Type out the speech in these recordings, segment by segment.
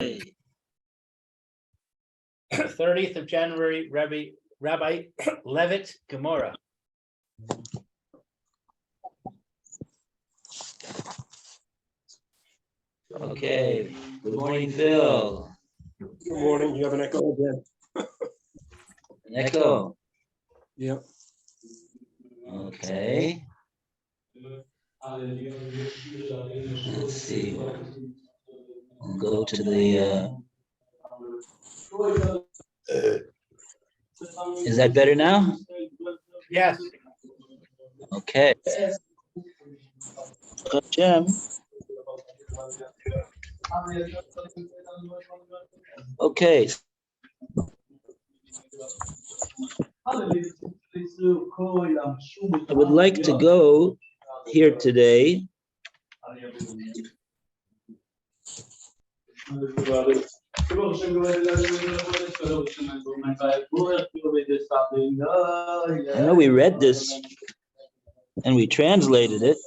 30th of January, Rabbi Levitt, Gemora. Okay, good morning, Phil. Good morning. You have an echo again. An echo. Yep. Okay. Let's see. We'll go to the. Is that better now? Yes. Okay. Jim. Okay. I would like to go here today. I know we read this and we translated it.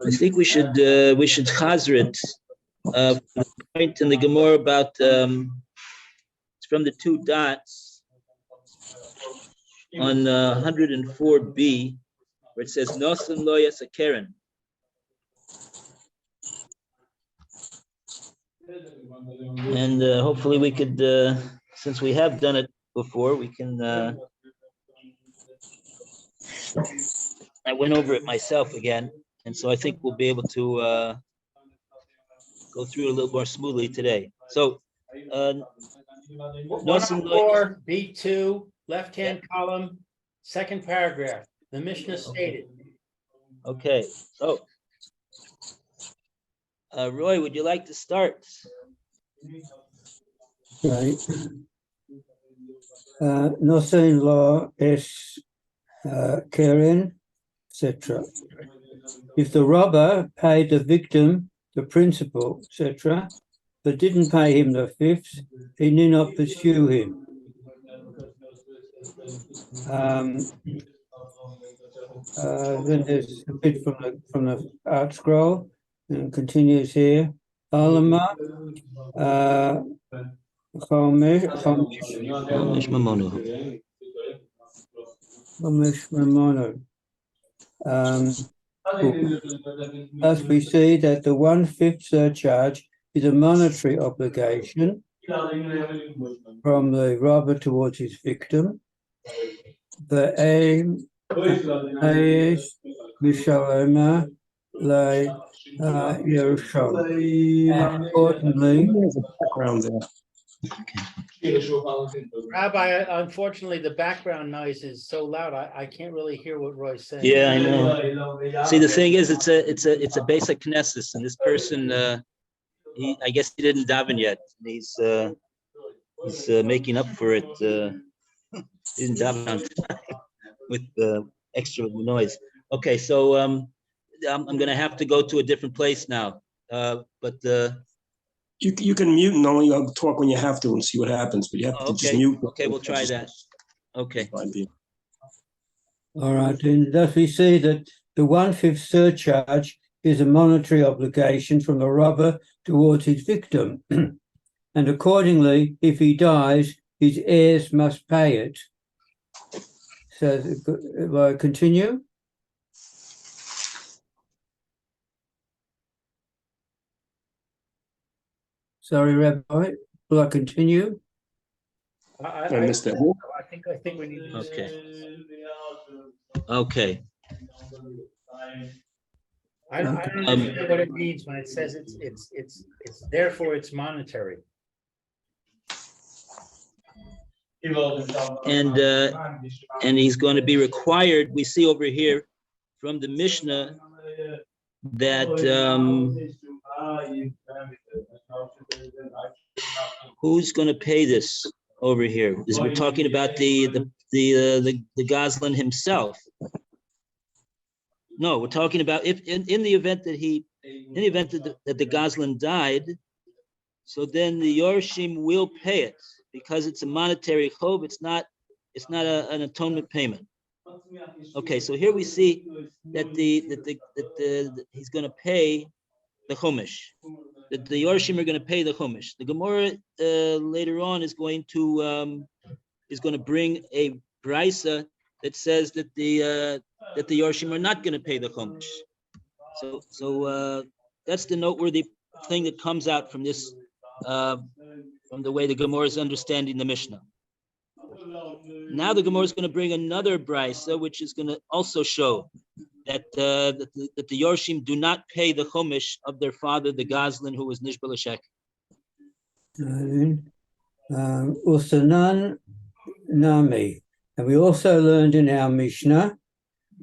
I think we should chazr it. The point in the Gemora about it's from the two dots on 104b, where it says Nosan lo yasakeren. And hopefully we could, since we have done it before, we can. I went over it myself again, and so I think we'll be able to go through it a little more smoothly today. So, 104, B2, left-hand column, second paragraph. The Mishnah stated. Okay, so Roy, would you like to start? Right. Nothing law is Karen, etc. If the robber paid the victim the principal, etc., but didn't pay him the fifth, he need not pursue him. Then there's a bit from the art scroll and continues here. Alama, Chomesh Mamono. Thus we see that the 1/5 surcharge is a monetary obligation from the robber towards his victim. The aim is Mishalema Le Yerushalayim. Importantly, There's a background there. Rabbi, unfortunately, the background noise is so loud, I can't really hear what Roy's saying. Yeah, I know. See, the thing is, it's a basic Knesset, and this person, I guess he didn't daven yet. He's making up for it. He didn't daven on time with the extra noise. Okay, so I'm going to have to go to a different place now. But You can mute and only talk when you have to and see what happens, but you have to just mute. Okay, we'll try that. Okay. all right, and thus we see that the 1/5 surcharge is a monetary obligation from the robber towards his victim. And accordingly, if he dies, his heirs must pay it. So, will I continue? Sorry, Rabbi, will I continue? I missed that. I think we need to. Okay. I don't understand what it means when it says it's therefore it's monetary. And he's going to be required. We see over here from the Mishnah that who's going to pay this over here? Is we're talking about the Goslin himself. No, we're talking about if in the event that the Goslin died, so then the Yorshim will pay it because it's a monetary chov. It's not an atonement payment. Okay, so here we see that he's going to pay the chumash. That the Yorshim are going to pay the chumash. The Gemora later on is going to bring a brisa that says that the Yorshim are not going to pay the chumash. So that's the noteworthy thing that comes out from this, from the way the Gemora is understanding the Mishnah. Now the Gemara is going to bring another brisa, which is going to also show that that the Yorshim do not pay the chumash of their father, the Gazlan, who was Nishbal Shek. Usanan Nami. And we also learned in our Mishnah,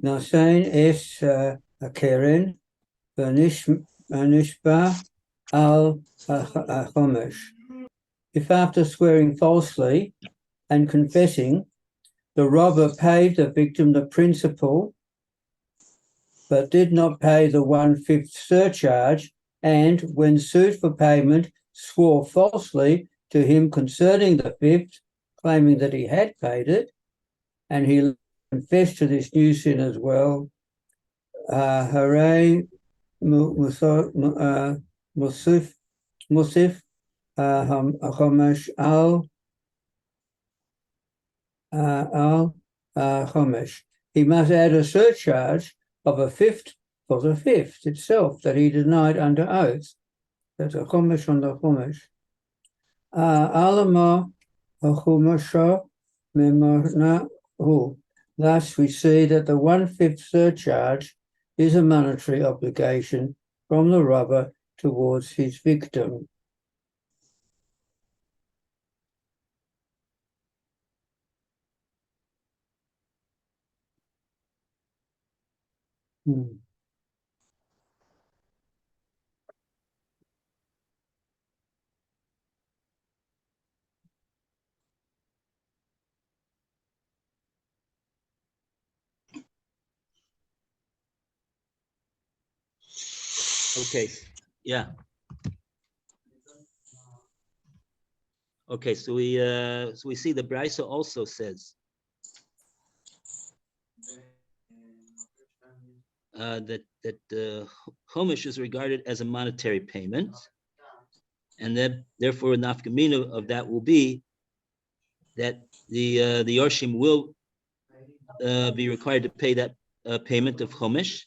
Nasein es Akeren, Vanishba al Chumash. If after swearing falsely and confessing, the robber paid the victim the principal, but did not pay the 1/5 surcharge, and when sued for payment, swore falsely to him concerning the fifth, claiming that he had paid it, and he confessed to this new sin as well. Hooray, Musif, Chomesh al Chomesh. He must add a surcharge of 1/5 for the fifth itself that he denied under oath. That's a Chomesh on the Chomesh. Alama Chomesha Memona. Thus, we see that the 1/5 surcharge is a monetary obligation from the robber towards his victim. Okay, yeah. Okay, so we see the brisa also says that chumash is regarded as a monetary payment, and that therefore an nafkamina of that will be that the Yorshim will be required to pay that payment of chumash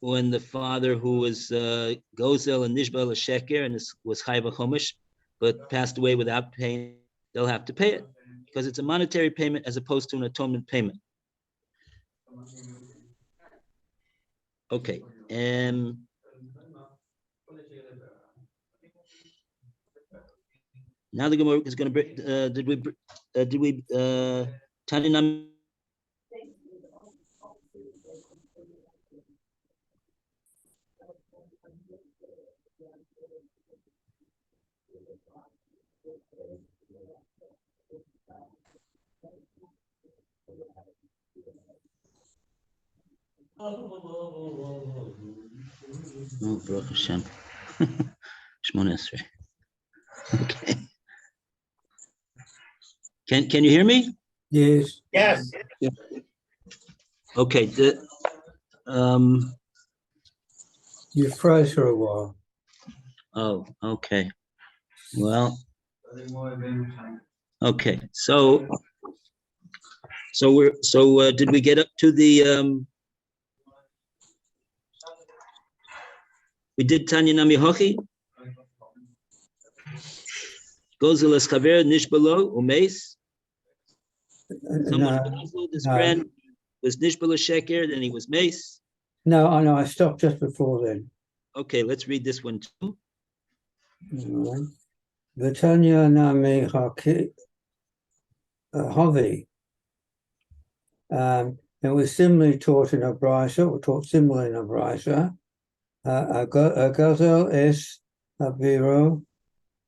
when the father who was Gozel and Nishbal Sheker and was Chayva Chumash, but passed away without paying, they'll have to pay it because it's a monetary payment as opposed to an atonement payment. Okay. Now the Gemara is going to bring. Did we Taninam? Oh, Baruch Hashem. Shmona Esrei. Okay. Can you hear me? Yes. Yes. Okay. You froze for a while. Oh, okay. Well. Okay. So did we get up to the we did Tanya Nami Hochi? Gozel es Chaver Nishbalo Umeis. This friend was Nishbalo Sheker, then he was Mace. No, I know. I stopped just before then. Okay, let's read this one too. V'tanya nami haki havi. It was similarly taught in a brisa, or taught similarly in a brisa. A gazel es aviro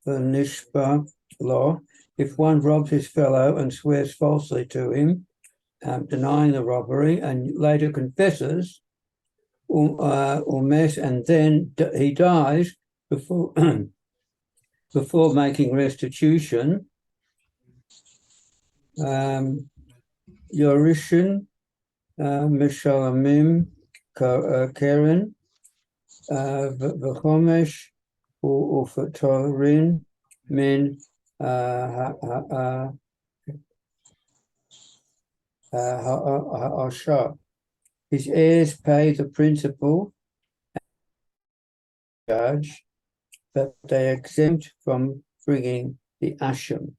v'nishba lo. If one robs his fellow and swears falsely to him, denying the robbery, and later confesses, umes, and then he dies before before making restitution, Yorishin, Mishalamim, Karen, V'chomesh, Ufatorin, Min, Ha'ashah. His heirs pay the principal charge, but they are exempt from bringing the asham.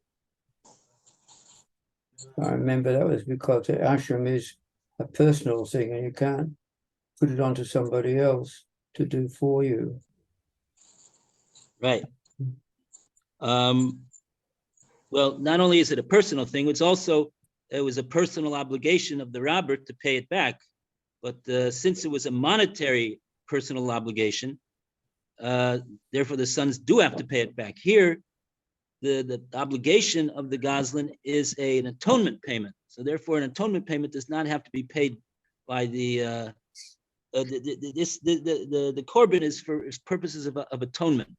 I remember that was because the asham is a personal thing and you can't put it onto somebody else to do for you. Right. Well, not only is it a personal thing, it was a personal obligation of the robber to pay it back. But since it was a monetary personal obligation, therefore the sons do have to pay it back. Here, the obligation of the Goslin is an atonement payment. So therefore, an atonement payment does not have to be paid by the korban is for purposes of atonement,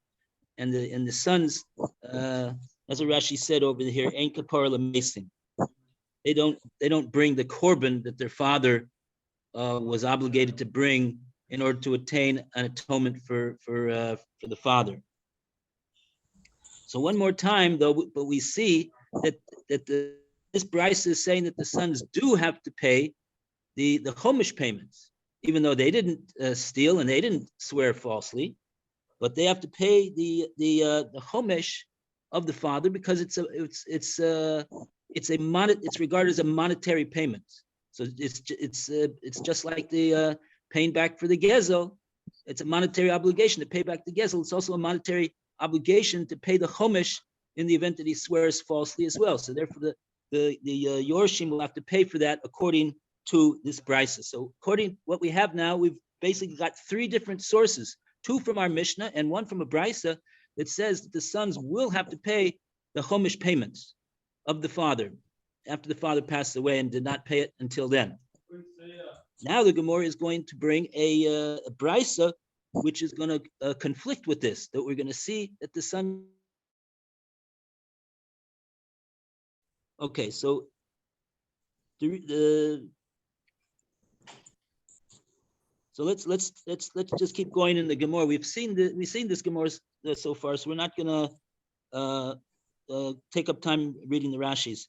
and the sons, as Rashi said over here, ain't kapara l'mesim. They don't bring the korban that their father was obligated to bring in order to attain an atonement for the father. So one more time, though, but we see that this Bryce is saying that the sons do have to pay the Chumash payments, even though they didn't steal and they didn't swear falsely, but they have to pay the Chumash of the father because it's regarded as a monetary payment. So it's just like the paying back for the gezel. It's a monetary obligation to pay back the gezel. It's also a monetary obligation to pay the Chumash in the event that he swears falsely as well. So therefore, the Yorshim will have to pay for that according to this brisa. So according to what we have now, we've basically got three different sources, two from our Mishnah and one from a brisa that says that the sons will have to pay the Chumash payments of the father after the father passed away and did not pay it until then. Now the Gemora is going to bring a brisa which is going to conflict with this, that we're going to see that the son. Okay, so so let's just keep going in the Gemara. We've seen this Gemara so far, so we're not going to take up time reading the Rashis,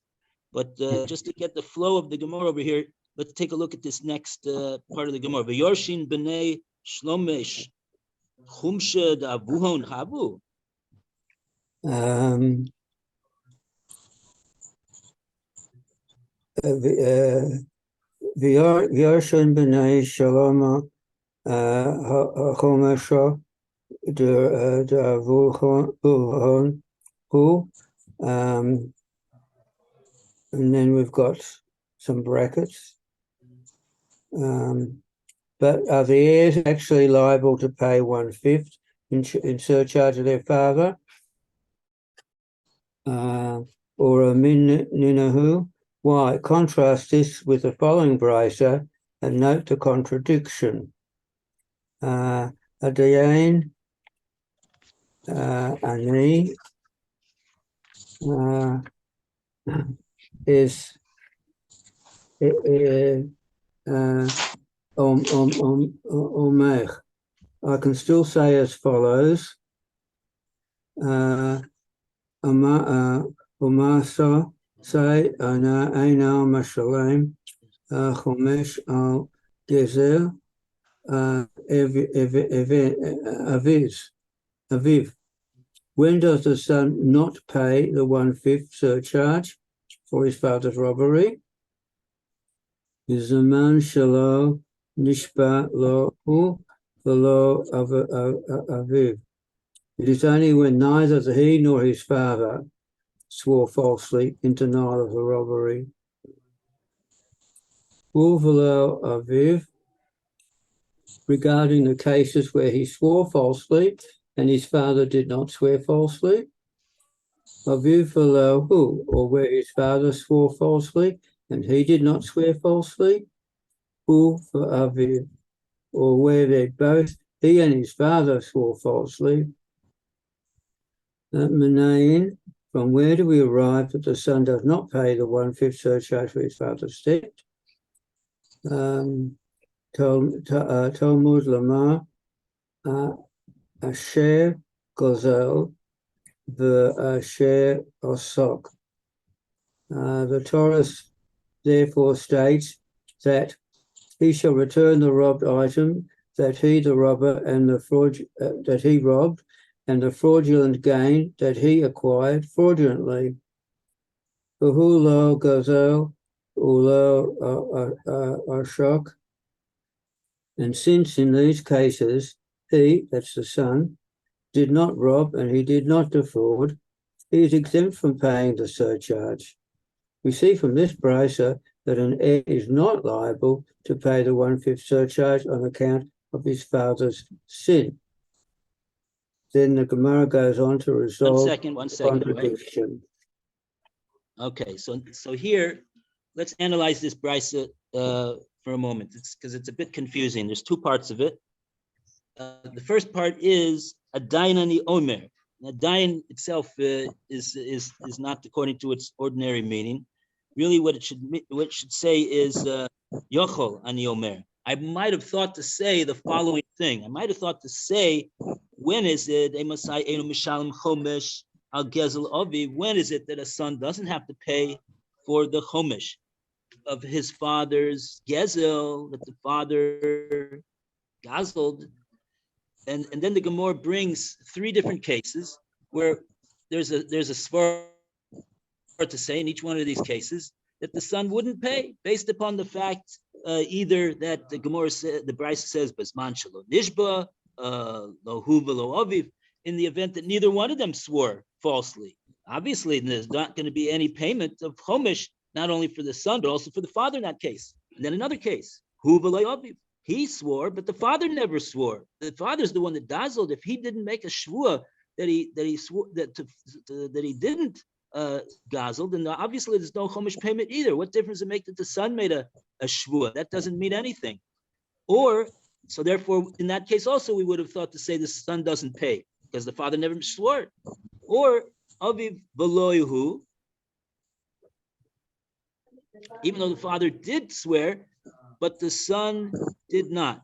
but just to get the flow of the Gemara over here, let's take a look at this next part of the Gemara. V'yorshin b'nei shlomesh chumsha da'avuhon havu. V'yorshin b'nei shaloma chumesha da'avuhon hu. And then we've got some brackets. But are the heirs actually liable to pay 1/5 in surcharge of their father? Or a min ninahu? Why? Contrast this with the following brisa and note the contradiction. A dayan ani is omech. I can still say as follows. Umasa say ana einal mashalem chomesh al gezer aviv. When does the son not pay the 1/5 surcharge for his father's robbery? Zaman shalo nishba lo hu v'lo aviv. It is only when neither he nor his father swore falsely in denial of the robbery. Hu v'lo aviv. Regarding the cases where he swore falsely and his father did not swear falsely. Aviv v'lo hu, or where his father swore falsely and he did not swear falsely. Hu v'aviv, or where they both, he and his father swore falsely. Menayin From where do we arrive that the son does not pay the 1/5 surcharge for his father's debt? Talmud Lamar Asher Gozel Asher Osok. The Torah therefore states that he shall return the robbed item that he, the robber, and the that he robbed, and the fraudulent gain that he acquired fraudulently. Uhulo Gozel Ulo Ashok. And since in these cases he, that's the son, did not rob and he did not defraud, he is exempt from paying the surcharge. We see from this brisa that an heir is not liable to pay the 1/5 surcharge on account of his father's sin. Then the Gemara goes on to resolve One the second. contradiction. Okay, so here, let's analyze this brisa for a moment. It's because it's a bit confusing. There's two parts of it. The first part is a dain ani omer. Now, dain itself is not according to its ordinary meaning. Really, what it should say is yochol ani omer. I might have thought to say the following thing. I might have thought to say, when is it emasai enu mishalim chomesh al gezel avi? When is it that a son doesn't have to pay for the chomesh of his father's gezel, that the father gazeled? And then the Gemora brings three different cases where there's a svar to say in each one of these cases that the son wouldn't pay based upon the fact either that the Gemora said, the Brisa says basman shelo nishba lo hu v'lo aviv, in the event that neither one of them swore falsely. Obviously, there's not going to be any payment of chomesh, not only for the son but also for the father in that case. And then another case, hu v'lo aviv. He swore, but the father never swore. The father's the one that dazzled. If he didn't make a shvua that he swore that he didn't gazel, then obviously there's no chomesh payment either. What difference does it make that the son made a shvua? That doesn't mean anything. Or so therefore, in that case also, we would have thought to say the son doesn't pay because the father never swore. Or aviv v'loyhu, even though the father did swear, but the son did not.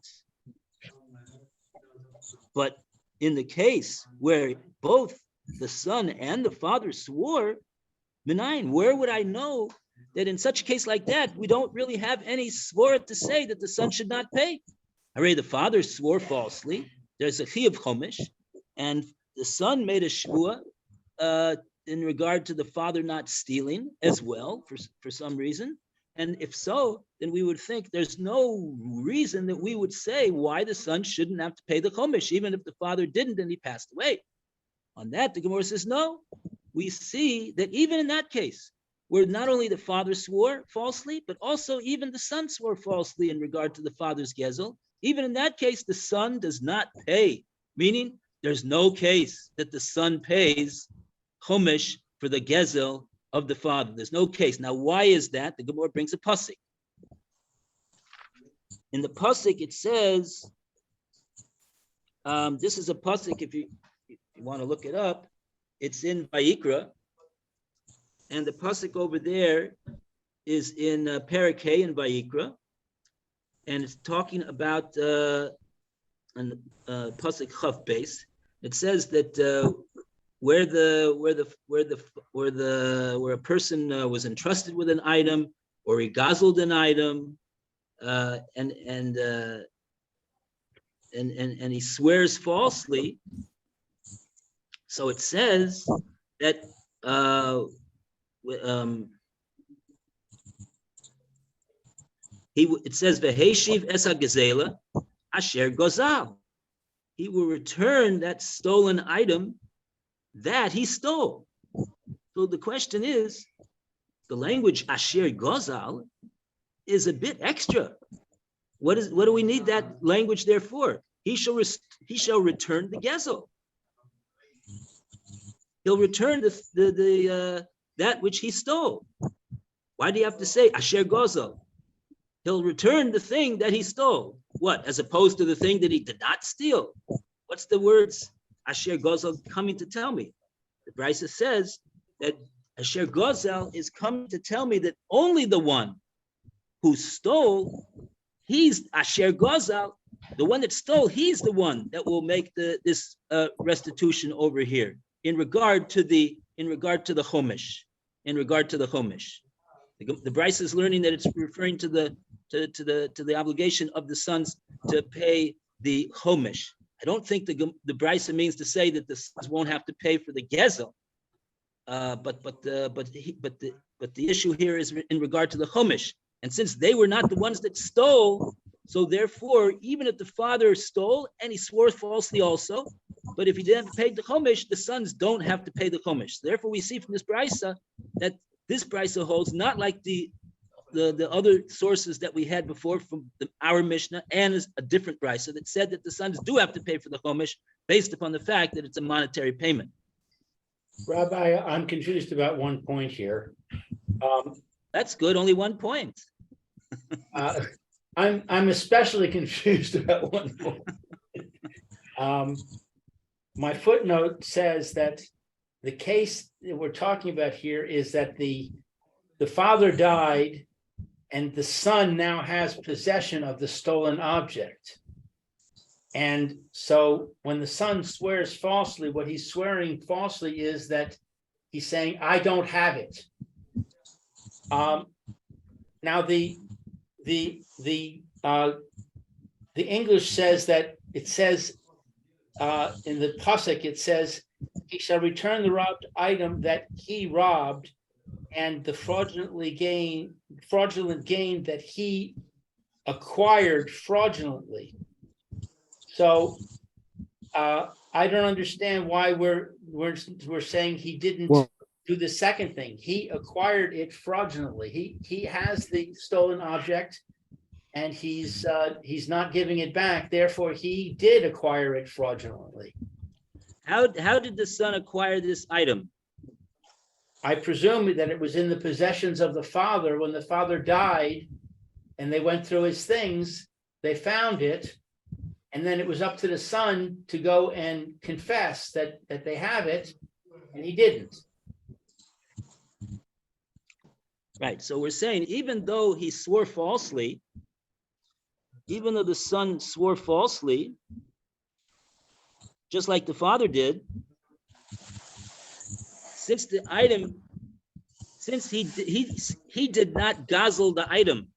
But in the case where both the son and the father swore, Minayin, where would I know that in such a case like that, we don't really have any svora to say that the son should not pay? Already the father swore falsely. There's a chi of chomesh, and the son made a shvua in regard to the father not stealing as well for some reason. And if so, then we would think there's no reason that we would say why the son shouldn't have to pay the chomesh, even if the father didn't and he passed away. On that, the Gemara says, no. We see that even in that case, where not only the father swore falsely, but also even the son swore falsely in regard to the father's gezel, even in that case, the son does not pay, meaning there's no case that the son pays chomesh for the gezel of the father. There's no case. Now, why is that? The Gemara brings a pasuk. In the pasuk, it says, this is a pasuk, if you want to look it up, it's in Vayikra, and the pasuk over there is in Parakeh in Vayikra, and it's talking about pasuk Chaf base. It says that where a person was entrusted with an item, or he gazeled an item, and he swears falsely. So it says that it says v'heshiv es hagezela asher gozal. He will return that stolen item that he stole. So the question is, the language asher gozal is a bit extra. What do we need that language there for? He shall return the gezel. He'll return that which he stole. Why do you have to say asher gozal? He'll return the thing that he stole. What? As opposed to the thing that he did not steal. What's the words asher gozal coming to tell me? The Brisa says that Asher Gozel is coming to tell me that only the one who stole, he's Asher Gozel, the one that stole, he's the one that will make this restitution over here in regard to the Chumash. In regard to the Chumash, the Bryce is learning that it's referring to the obligation of the sons to pay the Chumash. I don't think the Bryce means to say that the sons won't have to pay for the Gezel. But the issue here is in regard to the Chumash, and since they were not the ones that stole, so therefore, even if the father stole and he swore falsely also, but if he didn't pay the Chumash, the sons don't have to pay the Chumash. Therefore, we see from this brisa that this brisa holds not like the other sources that we had before from our Mishnah, and is a different brisa that said that the sons do have to pay for the Chumash based upon the fact that it's a monetary payment. Rabbi, I'm confused about one point here. That's good, only 1 point. I'm especially confused about one point. My footnote says that the case that we're talking about here is that the father died and the son now has possession of the stolen object. And so when the son swears falsely, what he's swearing falsely is that he's saying, I don't have it. Now the English says that it says in the pasuk, it says, he shall return the robbed item that he robbed and the fraudulent gain that he acquired fraudulently. So I don't understand why we're saying he didn't do the second thing. He acquired it fraudulently. He has the stolen object and he's not giving it back. Therefore, he did acquire it fraudulently. How did the son acquire this item? I presume that it was in the possessions of the father. When the father died and they went through his things, they found it. And then it was up to the son to go and confess that they have it, and he didn't. Right. So we're saying even though he swore falsely, even though the son swore falsely, just like the father did, since the item, since he did not guzzle the item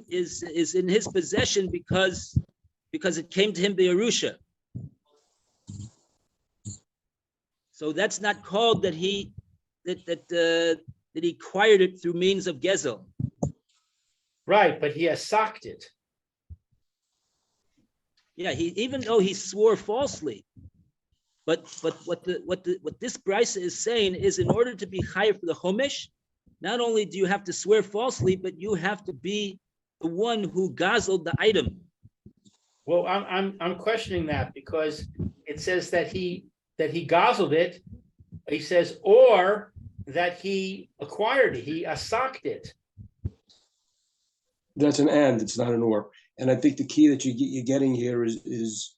is in his possession because it came to him by Yerusha. So that's not called that he acquired it through means of Gezel. Right, but he has socked it. Yeah, even though he swore falsely, but what this brisa is saying is, in order to be chayav for the Chumash, not only do you have to swear falsely, but you have to be the one who guzzled the item. Well, I'm questioning that because it says that he guzzled it. He says, or that he acquired it, he socked it. That's an and, it's not an or. And I think the key that you're getting here is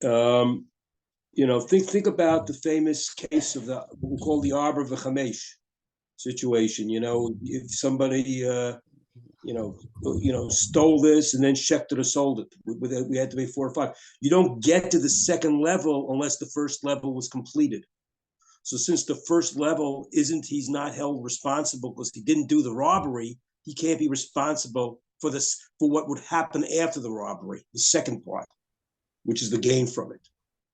think about the famous case of what we call the Arbor of the Chamesh situation. If somebody stole this and then Schechter or sold it, we had to pay 4 or 5. You don't get to the second level unless the first level was completed. So since the first level he's not held responsible because he didn't do the robbery, he can't be responsible for what would happen after the robbery, the second part, which is the gain from it.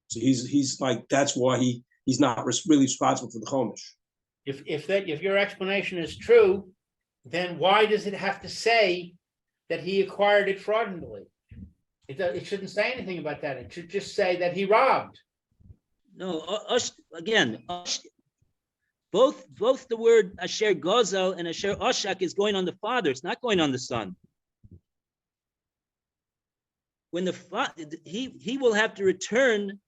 So he's like, that's why he's not really responsible for the Chumash. If your explanation is true, then why does it have to say that he acquired it fraudulently? It shouldn't say anything about that. It should just say that he robbed. No, both the word Asher Gozel and Asher Oshak is going on the father. It's not going on the son. When he will have to return.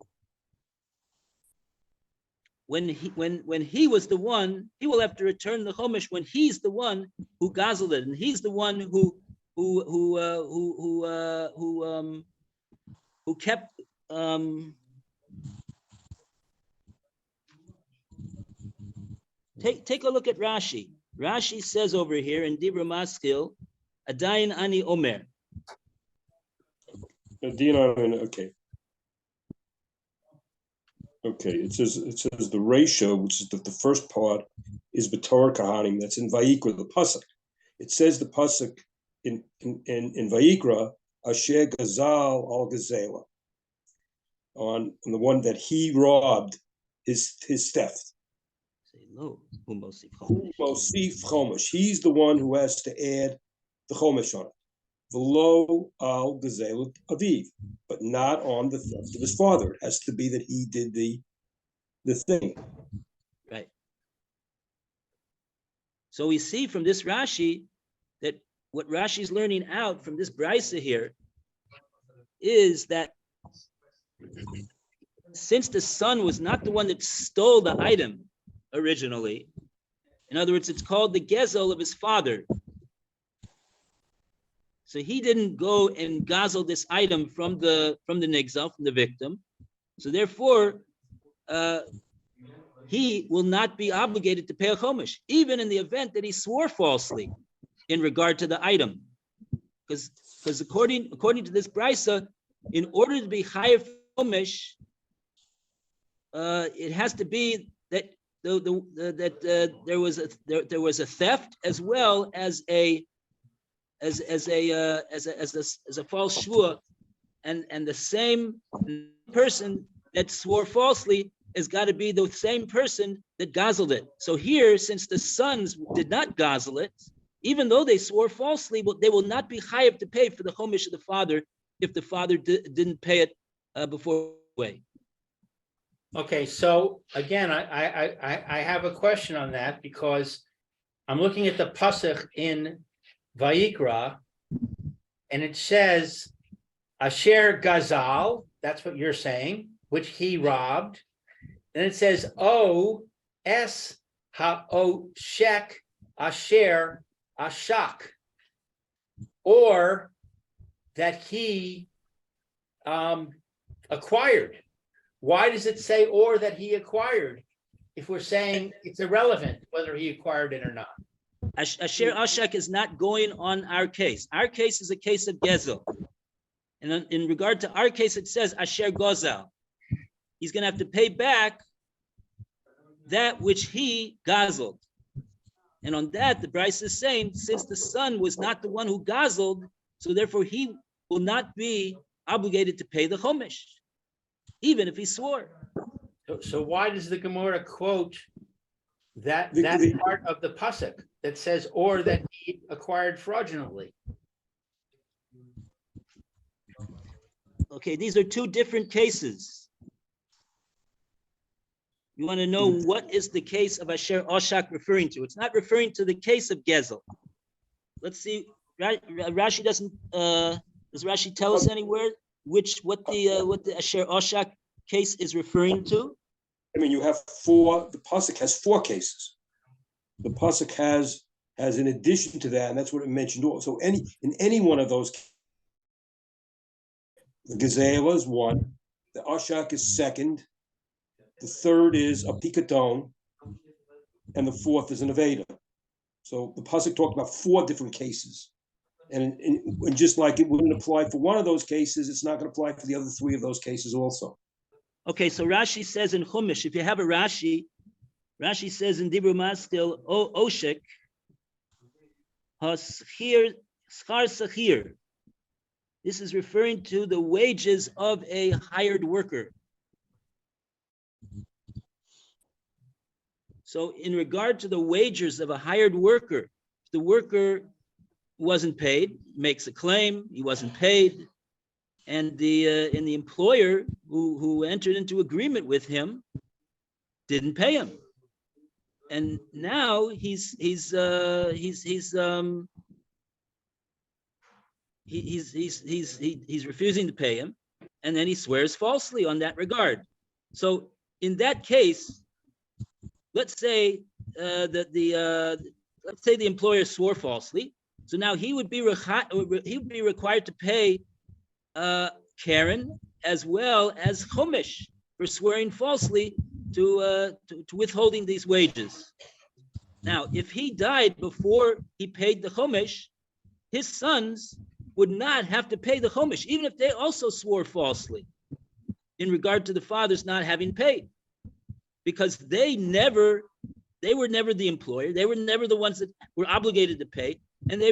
When he was the one, he will have to return the Chumash when he's the one who guzzled it, and he's the one who kept Take a look at Rashi. Rashi says over here in Dibra Maskil, Adayin Ani Omer. Okay. Okay, it says the ratio, which is the first part, is B'Torah Kahanim. That's in Vayikra, the pasuk. It says the pasuk in Vayikra, Asher Gazal al Gazela, on the one that he robbed, his theft. Mosif Chomesh. He's the one who has to add the Chomesh on it. V'lo al Gazela Aviv, but not on the theft of his father. It has to be that he did the thing. Right. So we see from this Rashi that what Rashi is learning out from this brisa here is that since the son was not the one that stole the item originally, in other words, it's called the gezel of his father. So he didn't go and gazel this item from the nigzal, from the victim. So therefore, he will not be obligated to pay a chomesh, even in the event that he swore falsely in regard to the item. Because according to this brisa, in order to be chayav chomesh, it has to be that there was a theft as well as a false shvua, and the same person that swore falsely has got to be the same person that gazeled it. So here, since the sons did not gazel it, even though they swore falsely, they will not be chayav to pay for the chomesh of the father if the father didn't pay it before way. Okay, so again, I have a question on that because I'm looking at the pasuk in Vayikra, and it says Asher Gazal. That's what you're saying, which he robbed. And it says O S Ha-O Shek Asher Ashak, or that he acquired. Why does it say or that he acquired if we're saying it's irrelevant whether he acquired it or not? Asher Ashak is not going on our case. Our case is a case of gezel. And in regard to our case, it says Asher Gozal. He's going to have to pay back that which he gazeled. And on that, the Bryce is saying, since the son was not the one who gazeled, so therefore he will not be obligated to pay the chomesh, even if he swore. So why does the Gemora quote that part of the pasuk that says or that he acquired fraudulently? Okay, these are two different cases. You want to know what is the case of Asher Oshak referring to? It's not referring to the case of Gezel. Let's see. Rashi doesn't. Does Rashi tell us anywhere what the Asher Oshak case is referring to? I mean, you have four. The pasuk has four cases. The pasuk has in addition to that, and that's what it mentioned. Also, in any one of those, the Gezela is one, the Oshak is second. The third is a pikaton, and the fourth is an aveda. So the pasuk talked about four different cases, and just like it wouldn't apply for one of those cases, it's not going to apply for the other three of those cases also. Okay, so Rashi says in Chumash, if you have a Rashi says in Dibur Maskil, Oshek, Haschir, Schar Sachir. This is referring to the wages of a hired worker. So in regard to the wages of a hired worker, if the worker wasn't paid, makes a claim, he wasn't paid, and the employer who entered into agreement with him didn't pay him, and now he's refusing to pay him, and then he swears falsely on that regard. So in that case, let's say that the employer swore falsely. So now he would be required to pay Karen as well as Chumash for swearing falsely to withholding these wages. Now, if he died before he paid the chomesh, his sons would not have to pay the chomesh, even if they also swore falsely in regard to the fathers not having paid, because they were never the employer. They were never the ones that were obligated to pay, and they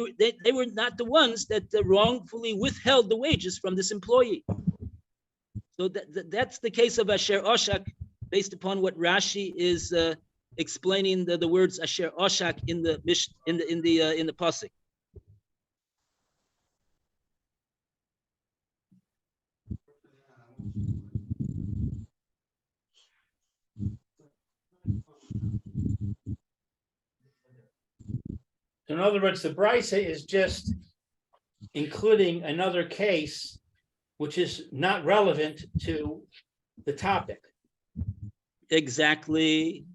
were not the ones that wrongfully withheld the wages from this employee. So that's the case of Asher Oshak, based upon what Rashi is explaining the words Asher Oshak in the pasuk. In other words, the brisa is just including another case which is not relevant to the topic. Exactly.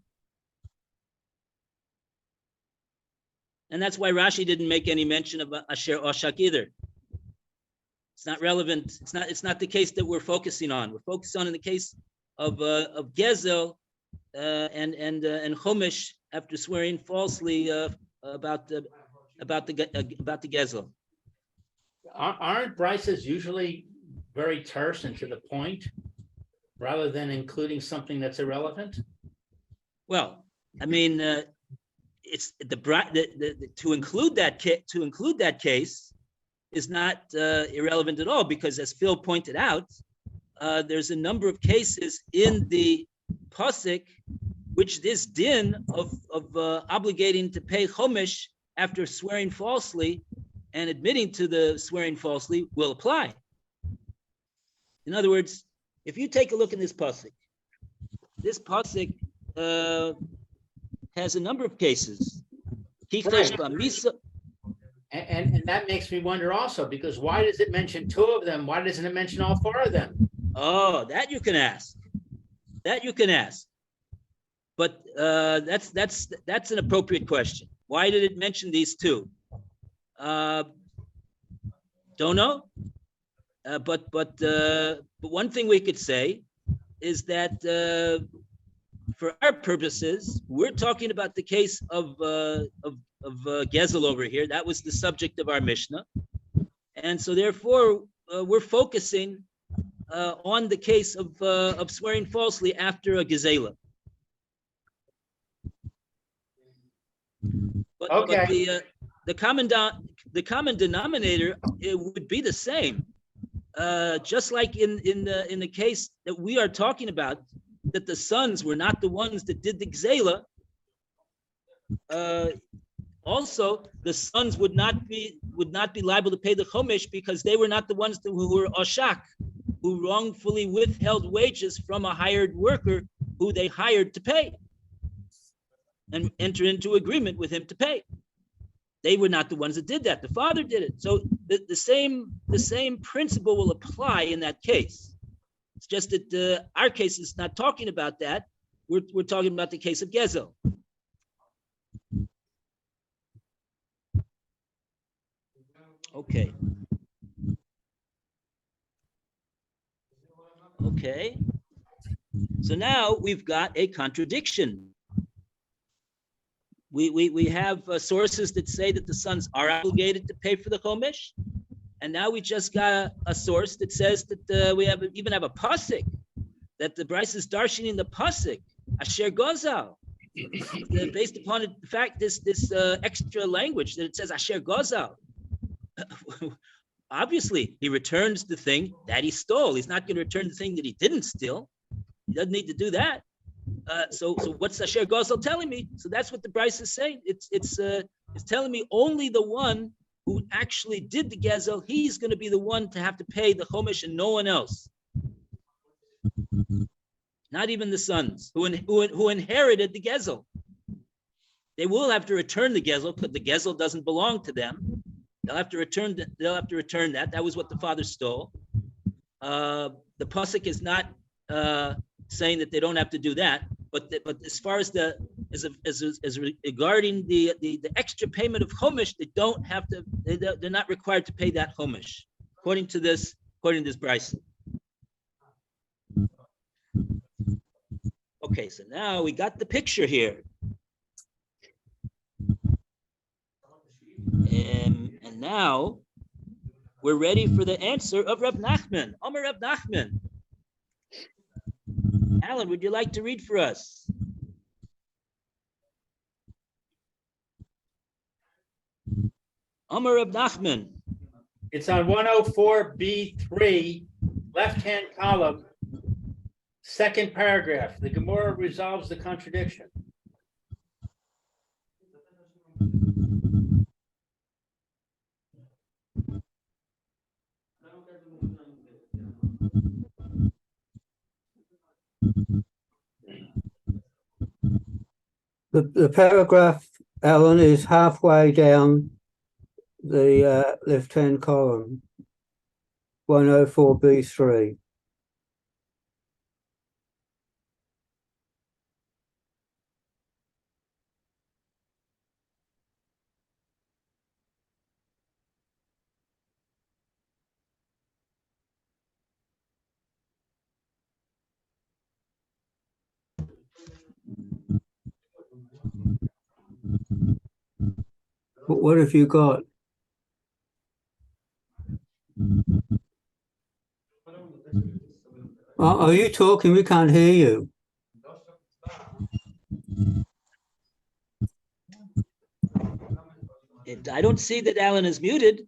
And that's why Rashi didn't make any mention of Asher Oshak either. It's not relevant. It's not the case that we're focusing on. We're focused on in the case of Gezel and Chumash after swearing falsely about the Gezel. Aren't brises usually very terse and to the point, rather than including something that's irrelevant? Well, I mean, it's to include that case is not irrelevant at all, because as Phil pointed out, there's a number of cases in the pasuk which this din of obligating to pay chomesh after swearing falsely and admitting to the swearing falsely will apply. In other words, if you take a look in this pasuk has a number of cases. Right. And that makes me wonder also, because why does it mention two of them? Why doesn't it mention all four of them? Oh, that you can ask. But that's an appropriate question. Why did it mention these two? Don't know. But one thing we could say is that for our purposes, we're talking about the case of Gezel over here. That was the subject of our Mishnah, and so therefore we're focusing on the case of swearing falsely after a gezela. But, Okay. but the common denominator, it would be the same, just like in the case that we are talking about, that the sons were not the ones that did the gzela. Also, the sons would not be liable to pay the chomesh, because they were not the ones who were oshak, who wrongfully withheld wages from a hired worker who they hired to pay and enter into agreement with him to pay. They were not the ones that did that. The father did it. So the same principle will apply in that case. It's just that our case is not talking about that. We're talking about the case of Gezel. Okay. So now we've got a contradiction. We have sources that say that the sons are obligated to pay for the chomesh, and now we just got a source that says that we even have a pasuk that the Bryce is darshaning the pasuk Asher Gozal, based upon the fact this extra language that it says Asher Gozal. Obviously, he returns the thing that he stole. He's not going to return the thing that he didn't steal. He doesn't need to do that. So what's Asher Gozal telling me? So that's what the Bryce is saying. It's telling me only the one who actually did the gezel, he's going to be the one to have to pay the chomesh, and no one else. Not even the sons who inherited the gezel. They will have to return the gezel, because the gezel doesn't belong to them. They'll have to return that. That was what the father stole. The pasuk is not saying that they don't have to do that, but as far as regarding the extra payment of chomesh, they don't have to. They're not required to pay that chomesh, according to this Bryce. Okay, so now we got the picture here. Now we're ready for the answer of Reb Nachman. Omer Reb Nachman. Alan, would you like to read for us? Omer Reb Nachman. It's on 104B3, left-hand column, second paragraph. The Gemora resolves the contradiction. The paragraph, Alan, is halfway down the left-hand column, 104B3. What have you got? Are you talking? We can't hear you. I don't see that Alan is muted.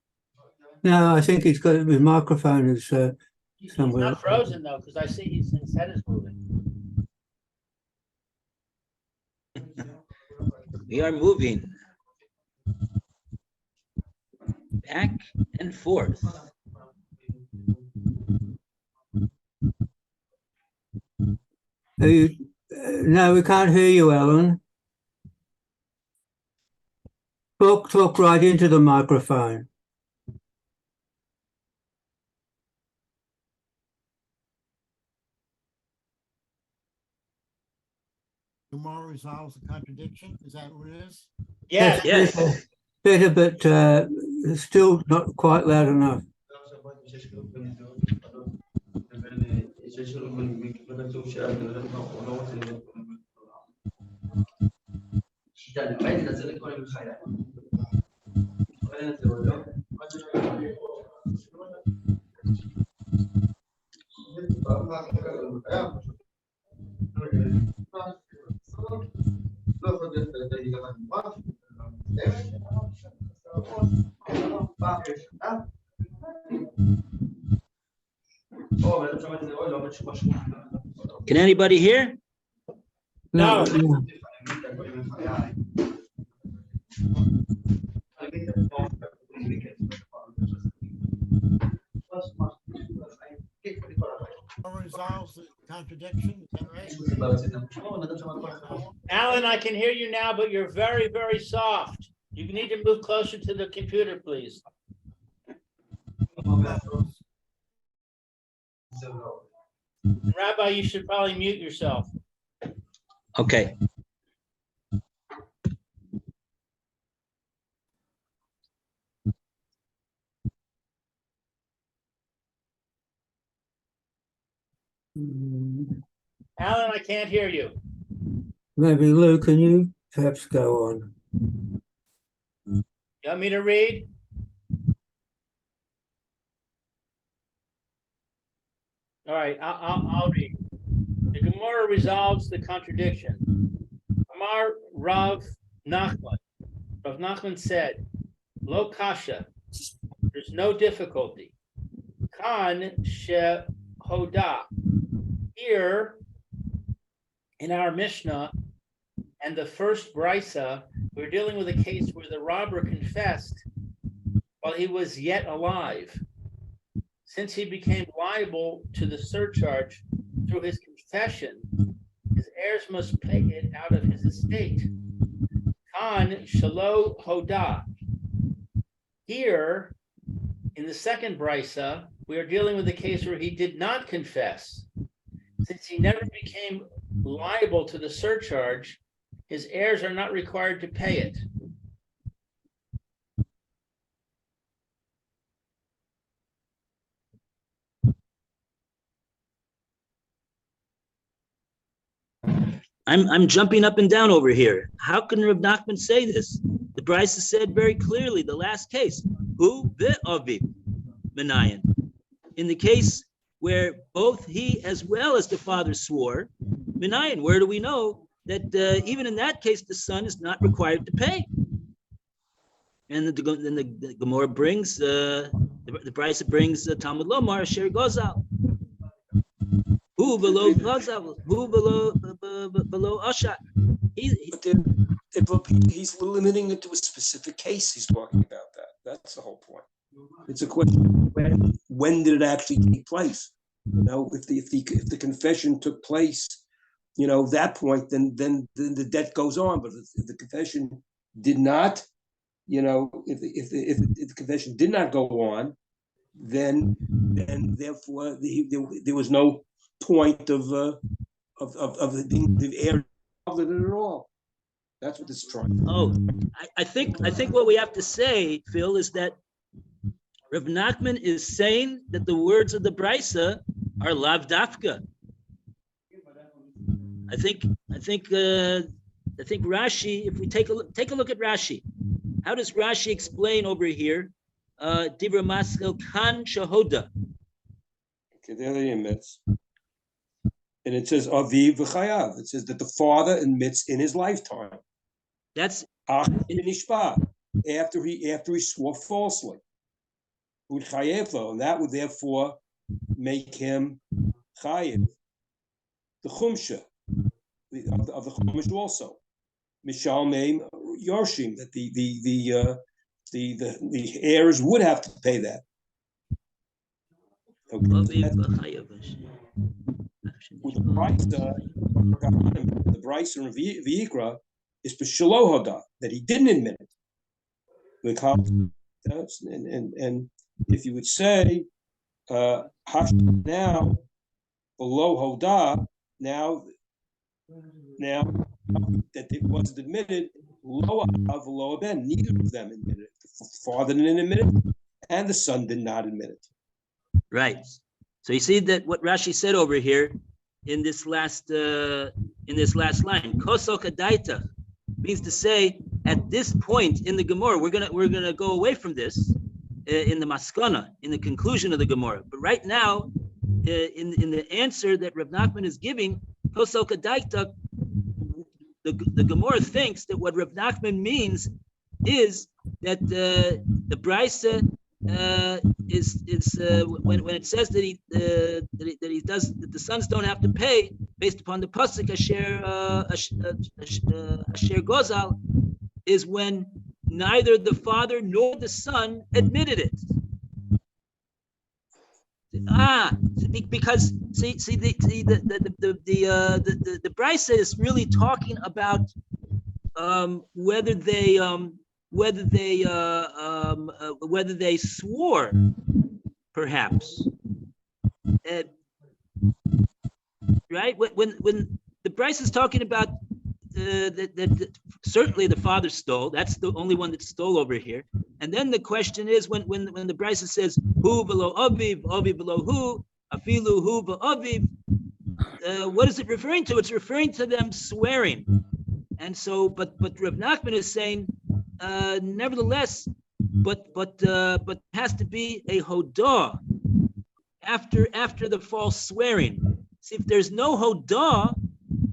No, I think he's got his microphone is He's somewhere. not frozen though, because I see his head is moving. We are moving back and forth. Are you, no, we can't hear you, Alan. Talk right into the microphone. Gemora resolves the contradiction. Is that what it is? Yes, Yes. Better, but still not quite loud enough. Can anybody hear? No. Gemora resolves the contradiction. Is that right? Alan, I can hear you now, but you're very, very soft. You need to move closer to the computer, please. Rabbi, you should probably mute yourself. Okay. Alan, I can't hear you. Maybe Lou, can you perhaps go on? You want me to read? All right, I'll read. The Gemara resolves the contradiction. Amar Rav Nachman. Rav Nachman said, Lo kasha, there's no difficulty. Kan shehoda. Here in our Mishnah and the first brisa, we're dealing with a case where the robber confessed while he was yet alive. Since he became liable to the surcharge through his confession, his heirs must pay it out of his estate. Kan shalo hoda. Here, in the second brisa, we are dealing with a case where he did not confess. Since he never became liable to the surcharge, his heirs are not required to pay it. I'm jumping up and down over here. How can Reb Nachman say this? The Brisa said very clearly, the last case, Hu ve'aviv menayin. In the case where both he as well as the father swore, menayin, where do we know that even in that case, the son is not required to pay? And the Gemora brings, the Brisa brings Talmud Lomar, Asher Gozal. Who below Gozal, who below Ashat. He's limiting it to a specific case. He's talking about that. That's the whole point. It's a question: when did it actually take place? You know, if the confession took place, you know, that point, then the debt goes on. But if the confession did not, you know, if the confession did not go on, then therefore there was no point of the heir of it at all. That's what this is trying. Oh, I think what we have to say, Phil, is that Rav Nachman is saying that the words of the Brisa are lav dafka. I think Rashi. If we take a look at Rashi, how does Rashi explain over here? Dibra maskel kan shahoda. Okay, there he admits, and it says aviv v'chayav. It says that the father admits in his lifetime. That's after he swore falsely. And that would therefore make him chayiv. The chumsha of the chumash also. Mishal Meim Yorshim, that the heirs would have to pay that. Okay. With the Brisa and V'yikra is b'shelo hoda, that he didn't admit it. And if you would say now below hoda, now that it wasn't admitted, low ben, neither of them admitted it. The father didn't admit it, and the son did not admit it. right. So you see that what Rashi said over here in this last line, kosok adaita, means to say at this point in the Gemora, we're gonna go away from this in the maskana, in the conclusion of the Gemora. But right now, in the answer that Rav Nachman is giving, kosok adaita, the Gemora thinks that what Rav Nachman means is that the Brisa is when it says that the sons don't have to pay based upon the pasuk asher gozal, is when neither the father nor the son admitted it. Because see the Brisa is really talking about whether they swore, perhaps, right? When the Brisa is talking about that certainly the father stole. That's the only one that stole over here. And then the question is when the Brisa says hu below aviv, aviv below hu, afilu hu aviv, what is it referring to? It's referring to them swearing. And so, but Rav Nachman is saying, nevertheless, but has to be a hodah after the false swearing. See, if there's no hodah,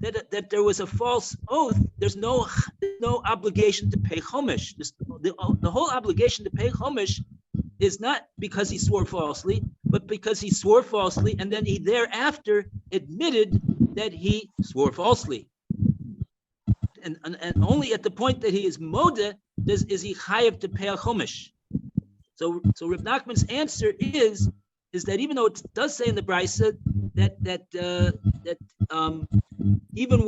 that there was a false oath, there's no obligation to pay chomesh. The whole obligation to pay chomesh is not because he swore falsely, but because he swore falsely and then he thereafter admitted that he swore falsely. And only at the point that he is moda is he chayav to pay a chomesh. So Rav Nachman's answer is that even though it does say in the Brisa that even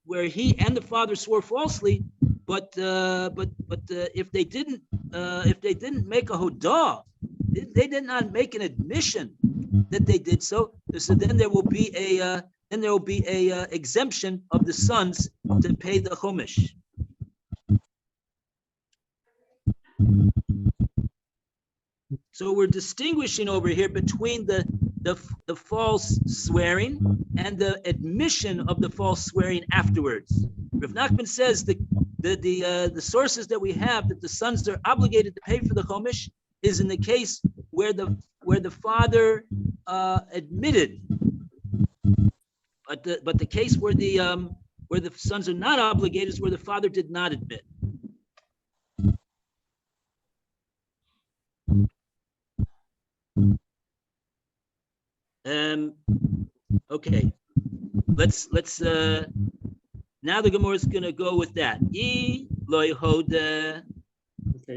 where he and the father swore falsely, but if they didn't make a hodah, they did not make an admission that they did so. So then there will be a exemption of the sons to pay the chomesh. So we're distinguishing over here between the false swearing and the admission of the false swearing afterwards. Rav Nachman says the the sources that we have that the sons are obligated to pay for the Chumash is in the case where the father admitted, but the case where the sons are not obligated is where the father did not admit. Okay, let's now the Gemara is gonna go with that. Okay,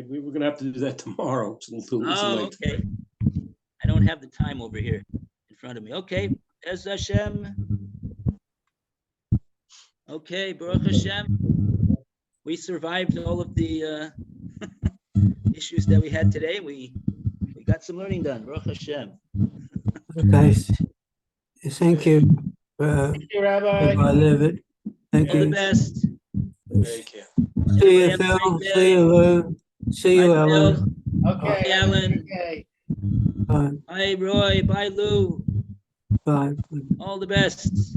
we're gonna have to do that tomorrow. It's a little late. Okay. I don't have the time over here in front of me. Okay, Ez Hashem. Okay, Baruch Hashem. We survived all of the issues that we had today. We got some learning done. Baruch Hashem. Okay. Thank you. Thank you, Rabbi. Rabbi Levitt. Thank All the you. best. Thank you. See you, Have a Phil. great day. See you, Lou. See you, Bye, Phil. Ellen. Okay. Bye, Alan. Okay. Bye. Bye, Roy. Bye, Lou. Bye. All the best.